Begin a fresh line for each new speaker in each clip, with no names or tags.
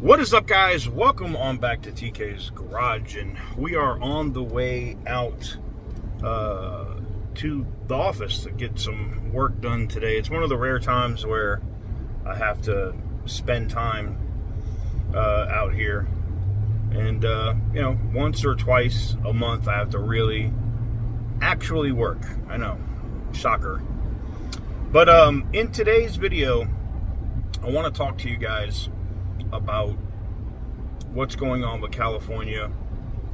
What is up, guys? Welcome on back to TK's Garage, and we are on the way out to the office to get some work done today. It's one of the rare times where I have to spend time out here, and you know, once or twice a month I have to really actually work. I know, shocker. But in today's video, I want to talk to you guys about what's going on with California,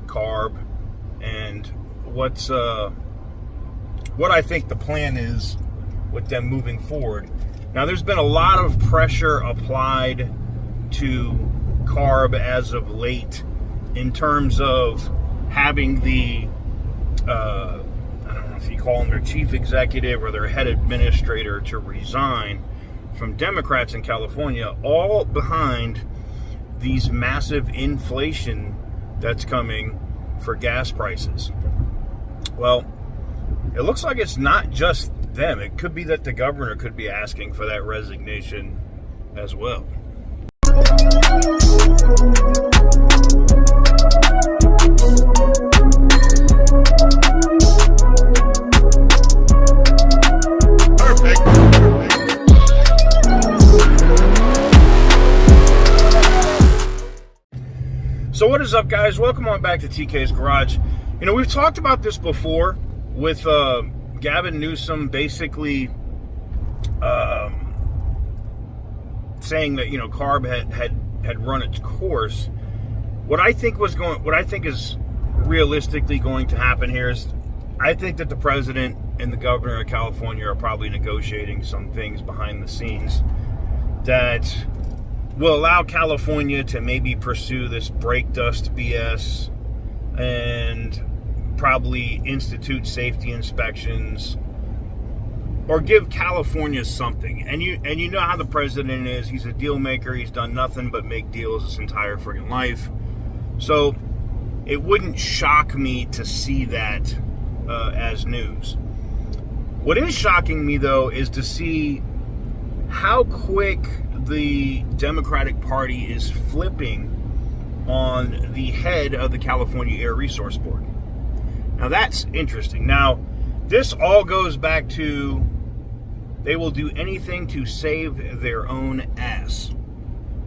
CARB, and what I think the plan is with them moving forward. Now, there's been a lot of pressure applied to CARB as of late in terms of having the I don't know if you call them their chief executive or their head administrator to resign from Democrats in California, all behind these massive inflation that's coming for gas prices. Well, it looks like it's not just them. It could be that the governor could be asking for that resignation as well. So what is up, guys? Welcome on back to TK's Garage. You know, we've talked about this before with Governor Newsom basically saying that, you know, CARB had run its course. What I think is realistically going to happen here is, I think that the president and the governor of California are probably negotiating some things behind the scenes that will allow California to maybe pursue this brake dust BS and probably institute safety inspections or give California something. And you know how the president is. He's a deal maker. He's done nothing but make deals his entire friggin' life. So it wouldn't shock me to see that as news. What is shocking me, though, is to see how quick the Democratic Party is flipping on the head of the California Air Resource Board. Now, that's interesting. Now, this all goes back to they will do anything to save their own ass.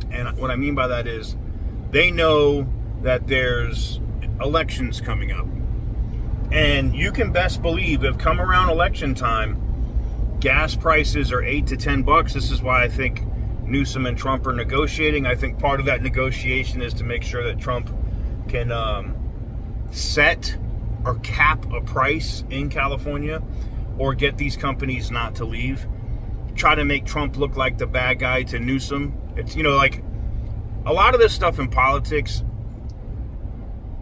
And what I mean by that is they know that there's elections coming up. And you can best believe if come around election time, gas prices are $8 to $10. This is why I think Newsom and Trump are negotiating. I think part of that negotiation is to make sure that Trump can set or cap a price in California or get these companies not to leave. Try to make Trump look like the bad guy to Newsom. It's, you know, like a lot of this stuff in politics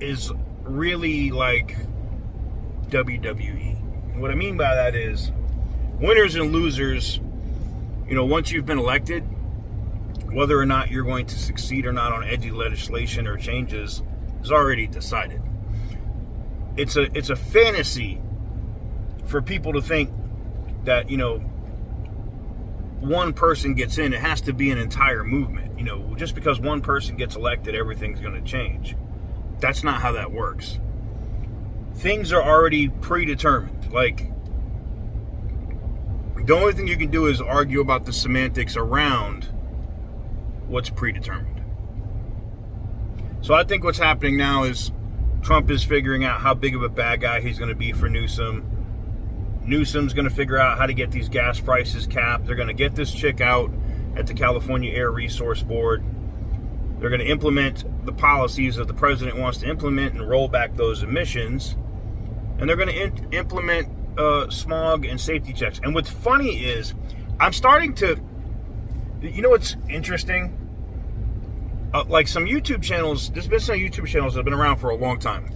is really like WWE. What I mean by that is winners and losers, you know, once you've been elected, whether or not you're going to succeed or not on edgy legislation or changes is already decided. It's a fantasy for people to think that, you know, one person gets in, it has to be an entire movement. You know, just because one person gets elected, everything's going to change. That's not how that works. Things are already predetermined. Like, the only thing you can do is argue about the semantics around what's predetermined. So I think what's happening now is Trump is figuring out how big of a bad guy he's going to be for Newsom. Newsom's going to figure out how to get these gas prices capped. They're going to get this chick out at the California Air Resource Board. They're going to implement the policies that the president wants to implement and roll back those emissions. And they're going to implement smog and safety checks. And what's funny is I'm starting to, you know what's interesting? Like some YouTube channels, there's been some YouTube channels that have been around for a long time.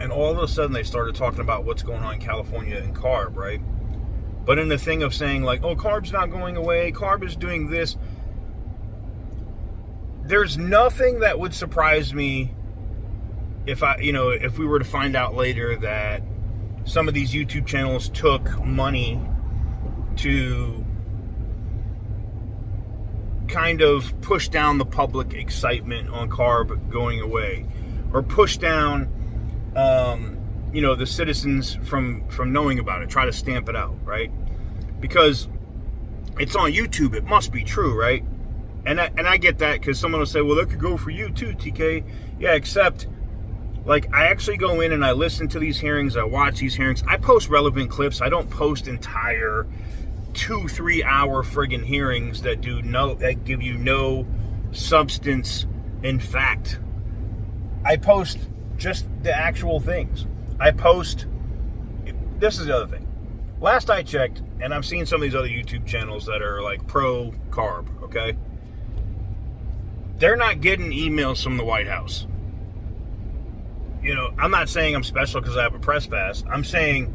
And all of a sudden they started talking about what's going on in California and CARB, right? But in the thing of saying like, oh, CARB's not going away, CARB is doing this. There's nothing that would surprise me if we were to find out later that some of these YouTube channels took money to kind of push down the public excitement on CARB going away, or push down, the citizens from knowing about it, try to stamp it out, right? Because it's on YouTube, it must be true, right? And I get that, because someone will say, well, that could go for you too, TK. Yeah, except, like, I actually go in and I listen to these hearings, I watch these hearings, I post relevant clips, I don't post entire 2-3 hour friggin' hearings that give you no substance in fact. I post just the actual things. This is the other thing. Last I checked, and I've seen some of these other YouTube channels that are like pro CARB, okay? They're not getting emails from the White House. I'm not saying I'm special because I have a press pass. I'm saying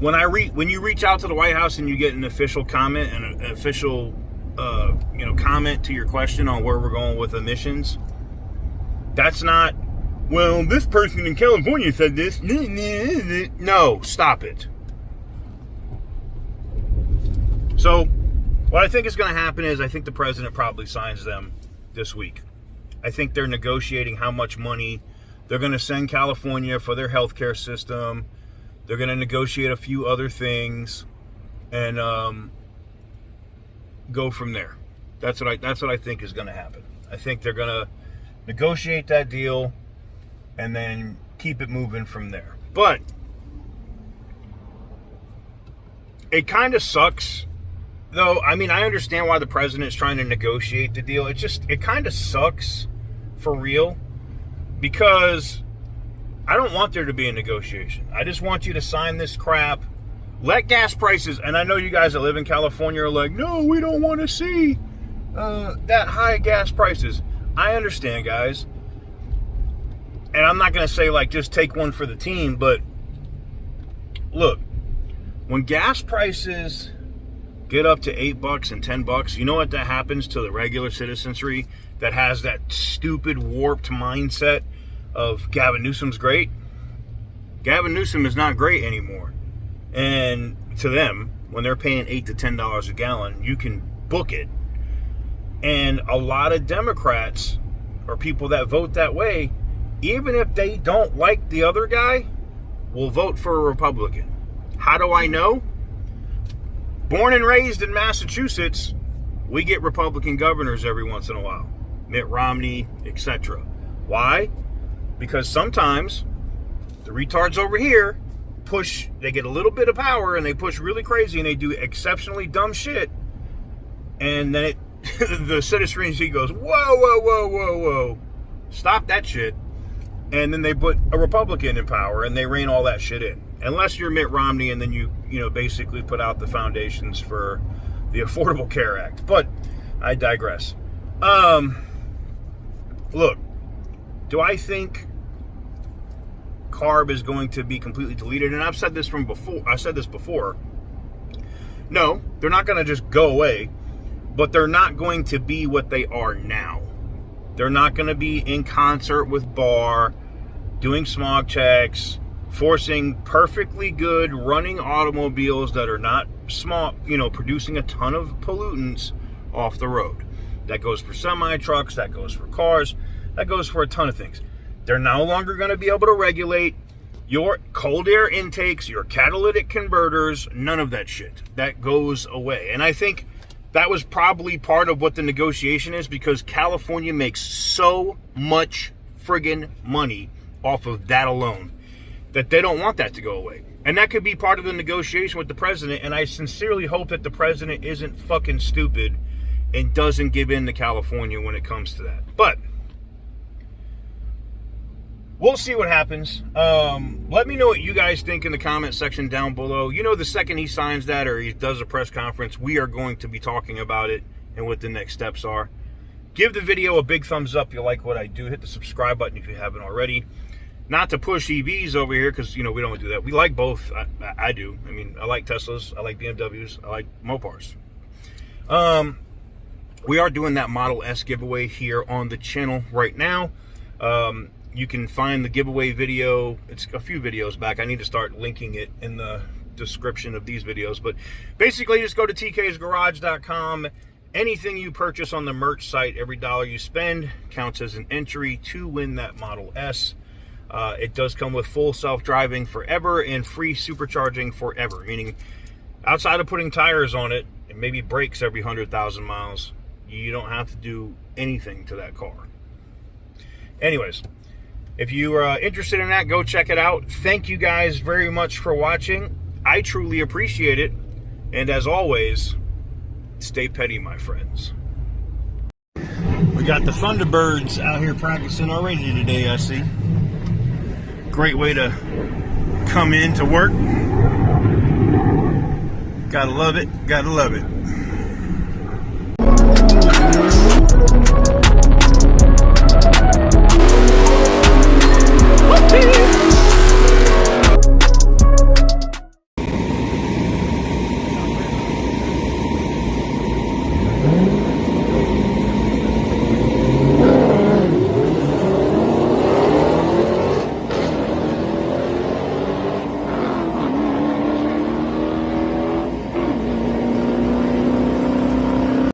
when you reach out to the White House and you get an official comment and an official comment to your question on where we're going with emissions, that's not, well, this person in California said this. No, stop it. So what I think is going to happen is I think the president probably signs them this week. I think they're negotiating how much money they're going to send California for their healthcare system. They're going to negotiate a few other things and go from there. That's what I think is going to happen. I think they're going to negotiate that deal and then keep it moving from there. But it kind of sucks, though. I mean, I understand why the president is trying to negotiate the deal. It kind of sucks for real, because I don't want there to be a negotiation. I just want you to sign this crap. Let gas prices, and I know you guys that live in California are like, no, we don't want to see that high gas prices. I understand, guys. And I'm not going to say, like, just take one for the team, but look, when gas prices get up to $8 and $10, you know what that happens to the regular citizenry that has that stupid, warped mindset of Gavin Newsom's great? Gavin Newsom is not great anymore. And to them, when they're paying $8 to $10 a gallon, you can book it. And a lot of Democrats, or people that vote that way, even if they don't like the other guy, will vote for a Republican. How do I know? Born and raised in Massachusetts, we get Republican governors every once in a while. Mitt Romney, etc. Why? Because sometimes the retards over here they get a little bit of power and they push really crazy and they do exceptionally dumb shit. And then the citizenry goes, whoa. Stop that shit. And then they put a Republican in power and they rein all that shit in. Unless you're Mitt Romney and then you basically put out the foundations for the Affordable Care Act. But I digress. Look, do I think CARB is going to be completely deleted? And I've said this before. No, they're not going to just go away, but they're not going to be what they are now. They're not going to be in concert with BAR, doing smog checks, forcing perfectly good running automobiles that are not small, producing a ton of pollutants off the road. That goes for semi-trucks, that goes for cars, that goes for a ton of things. They're no longer going to be able to regulate your cold air intakes, your catalytic converters, none of that shit. That goes away. And I think that was probably part of what the negotiation is, because California makes so much friggin' money off of that alone that they don't want that to go away. And that could be part of the negotiation with the president, and I sincerely hope that the president isn't fucking stupid and doesn't give in to California when it comes to that. But we'll see what happens. Let me know what you guys think in the comment section down below. The second he signs that or he does a press conference, we are going to be talking about it and what the next steps are. Give the video a big thumbs up if you like what I do. Hit the subscribe button if you haven't already. Not to push EVs over here, because, we don't do that. We like both. I do. I mean, I like Teslas. I like BMWs. I like Mopars. We are doing that Model S giveaway here on the channel right now. You can find the giveaway video. It's a few videos back. I need to start linking it in the description of these videos. But basically, just go to tksgarage.com Anything you purchase on the merch site, every dollar you spend counts as an entry to win that Model S. It does come with full self-driving forever and free supercharging forever, meaning outside of putting tires on it and maybe brakes every 100,000 miles, you don't have to do anything to that car. Anyways, if you are interested in that, go check it out. Thank you guys very much for watching. I truly appreciate it. And as always, stay petty, my friends. We got the Thunderbirds out here practicing already today, I see. Great way to come in to work. Gotta love it, gotta love it.